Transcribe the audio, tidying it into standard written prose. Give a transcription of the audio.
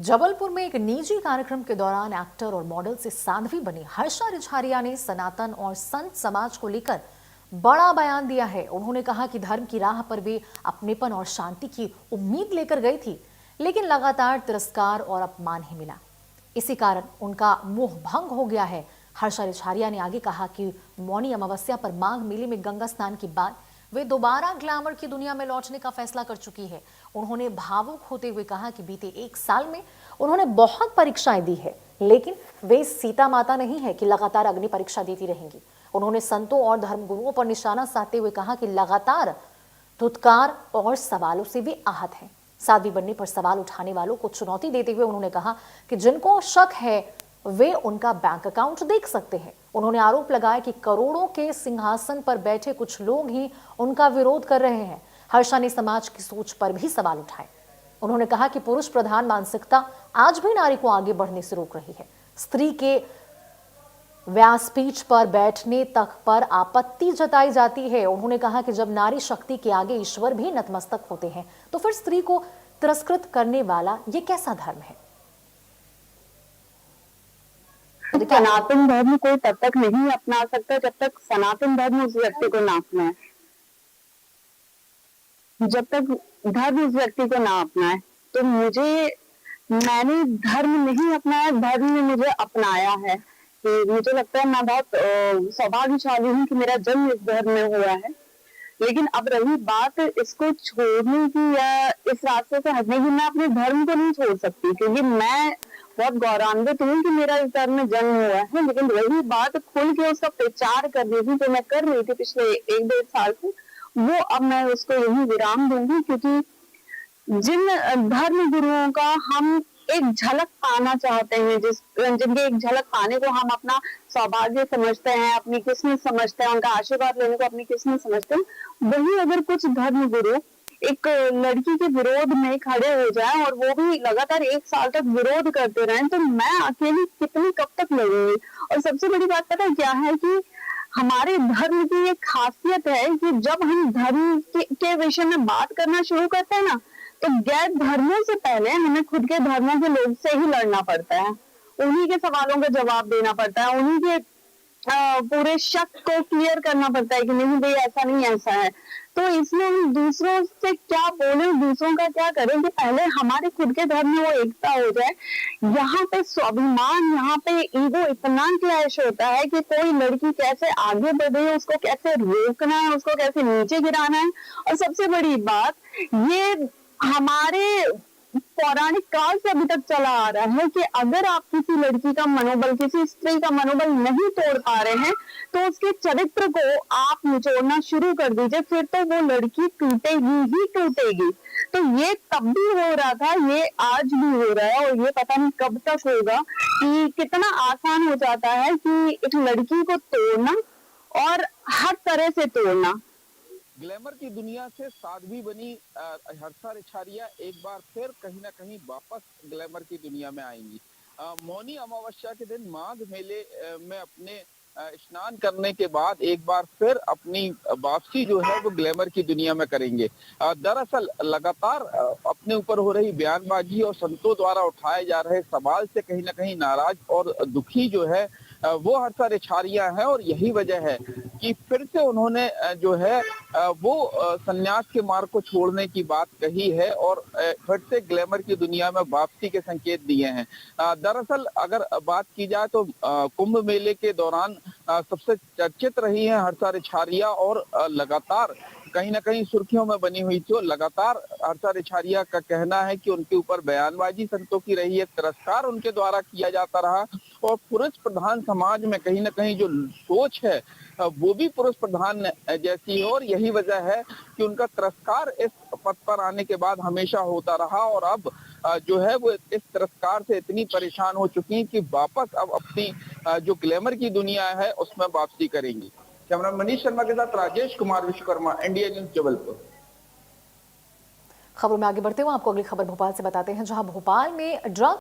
जबलपुर में एक निजी कार्यक्रम के दौरान एक्टर और मॉडल से साध्वी बनी हर्षा रिछारिया ने सनातन और संत समाज को लेकर बड़ा बयान दिया है। उन्होंने कहा कि धर्म की राह पर वे अपनेपन और शांति की उम्मीद लेकर गई थी, लेकिन लगातार तिरस्कार और अपमान ही मिला। इसी कारण उनका मोह भंग हो गया है। हर्षा रिछारिया ने आगे कहा कि मौनी अमावस्या पर माघ मेले में गंगा स्नान के बाद वे दोबारा ग्लैमर की दुनिया में लौटने का फैसला कर चुकी है। उन्होंने भावुक होते हुए कहा कि बीते 1 साल में उन्होंने बहुत परीक्षाएं दी है, लेकिन वे सीता माता नहीं है कि लगातार अग्नि परीक्षा देती रहेंगी। उन्होंने संतों और धर्मगुरुओं पर निशाना साधते हुए कहा कि लगातार धुतकार और सवालों से वे आहत हैं। साध्वी बनने पर सवाल उठाने वालों को चुनौती देते हुए उन्होंने कहा कि जिनको शक है वे उनका बैंक अकाउंट देख सकते हैं। उन्होंने आरोप लगाया कि करोड़ों के सिंहासन पर बैठे कुछ लोग ही उनका विरोध कर रहे हैं। हर्षा ने समाज की सोच पर भी सवाल उठाए। उन्होंने कहा कि पुरुष प्रधान मानसिकता आज भी नारी को आगे बढ़ने से रोक रही है। स्त्री के व्यासपीठ पर बैठने तक पर आपत्ति जताई जाती है। उन्होंने कहा कि जब नारी शक्ति के आगे ईश्वर भी नतमस्तक होते हैं, तो फिर स्त्री को तिरस्कृत करने वाला ये कैसा धर्म है? सनातन धर्म कोई तब तक नहीं अपना सकता जब तक सनातन धर्म उस व्यक्ति को ना अपनाए। जब तक धर्म उस व्यक्ति को ना अपनाए, तो मैंने धर्म नहीं अपनाया, धर्म ने मुझे अपनाया है। कि मुझे लगता है मैं बहुत सौभाग्यशाली हूँ कि मेरा जन्म इस धर्म में हुआ है। लेकिन अब रही बात इसको छोड़ने की या इस रास्ते से हटने की, मैं अपने धर्म को नहीं छोड़ सकती, क्योंकि मैं बहुत गौरवान्वित हूँ कि मेरा इस धर्म में जन्म हुआ है। लेकिन रही बात खुल के उसका प्रचार करने की, जो मैं कर रही थी पिछले 1-1.5 साल से, वो अब मैं उसको यही विराम दूंगी, क्योंकि जिन धर्म गुरुओं का हम एक झलक पाना चाहते हैं, जिनके एक झलक पाने को हम अपना सौभाग्य समझते हैं, अपनी किस्मत समझते हैं, उनका आशीर्वाद लेने को अपनी किस्मत समझते हैं, वही अगर कुछ धर्म गुरु एक लड़की के विरोध में खड़े हो जाए और वो भी लगातार 1 साल तक विरोध करते रहें, तो मैं अकेली कितनी कब तक लड़ूंगी। और सबसे बड़ी बात पता है क्या है कि हमारे धर्म की एक खासियत है कि जब हम धर्म के विषय में बात करना शुरू करते हैं ना, तो गैर धर्मों से पहले हमें खुद के धर्मों के लोग से ही लड़ना पड़ता है। उन्हीं के सवालों का जवाब देना पड़ता है, उन्हीं के पूरे शक को क्लियर करना पड़ता है कि नहीं भाई ऐसा नहीं ऐसा है। तो इसलिए हम दूसरों से क्या बोले, दूसरों का क्या करें, कि पहले हमारे खुद के धर्म में वो एकता हो जाए। यहाँ पे स्वाभिमान, यहाँ पे ईगो इतना क्लैश होता है कि कोई लड़की कैसे आगे बढ़े, उसको कैसे रोकना है, उसको कैसे नीचे गिराना है। और सबसे बड़ी बात, ये हमारे पौराणिक काल से अभी तक चला आ रहा है कि अगर आप किसी लड़की का मनोबल, किसी स्त्री का मनोबल नहीं तोड़ पा रहे हैं, तो उसके चरित्र को आप निचोड़ना शुरू कर दीजिए, फिर तो वो लड़की टूटेगी ही टूटेगी। तो ये तब भी हो रहा था, ये आज भी हो रहा है, और ये पता नहीं कब तक होगा। कि कितना आसान हो जाता है कि एक लड़की को तोड़ना और हर तरह से तोड़ना। ग्लैमर की दुनिया से साध्वी बनी हर्षा रिछारिया एक बार फिर कहीं ना कहीं वापस ग्लैमर की दुनिया में आएंगी। मौनी अमावस्या के दिन माघ मेले में अपने स्नान करने के बाद एक बार फिर अपनी वापसी जो है वो ग्लैमर की दुनिया में करेंगे। दरअसल लगातार अपने ऊपर हो रही बयानबाजी और संतों द्वारा उठाए जा रहे सवाल से कहीं ना कहीं नाराज और दुखी जो है वो हर्षा रिछारिया है, और यही वजह है कि फिर से उन्होंने जो है वो संन्यास के मार्ग को छोड़ने की बात कही है और फिर से ग्लैमर की दुनिया में वापसी के संकेत दिए हैं। दरअसल अगर बात की जाए तो कुंभ मेले के दौरान सबसे चर्चित रही है हर्षा रिछारिया, और लगातार कहीं ना कहीं सुर्खियों में बनी हुई थी। और लगातार हर्षा रिछारिया का कहना है कि उनके ऊपर बयानबाजी संतों की रही है, तिरस्कार उनके द्वारा किया जाता रहा, और पुरुष प्रधान समाज में कहीं ना कहीं जो सोच है वो भी पुरुष प्रधान जैसी है, और यही वजह है कि उनका तिरस्कार इस पद पर आने के बाद हमेशा होता रहा। और अब जो है वो इस तिरस्कार से इतनी परेशान हो चुकी हैं कि वापस अब अपनी जो ग्लैमर की दुनिया है उसमें वापसी करेंगी। कैमरा मनीष शर्मा के साथ राजेश कुमार विश्वकर्मा, इंडिया न्यूज जबलपुर। खबरों में आगे बढ़ते हुए आपको अगली खबर भोपाल से बताते हैं, जहां भोपाल में ड्रग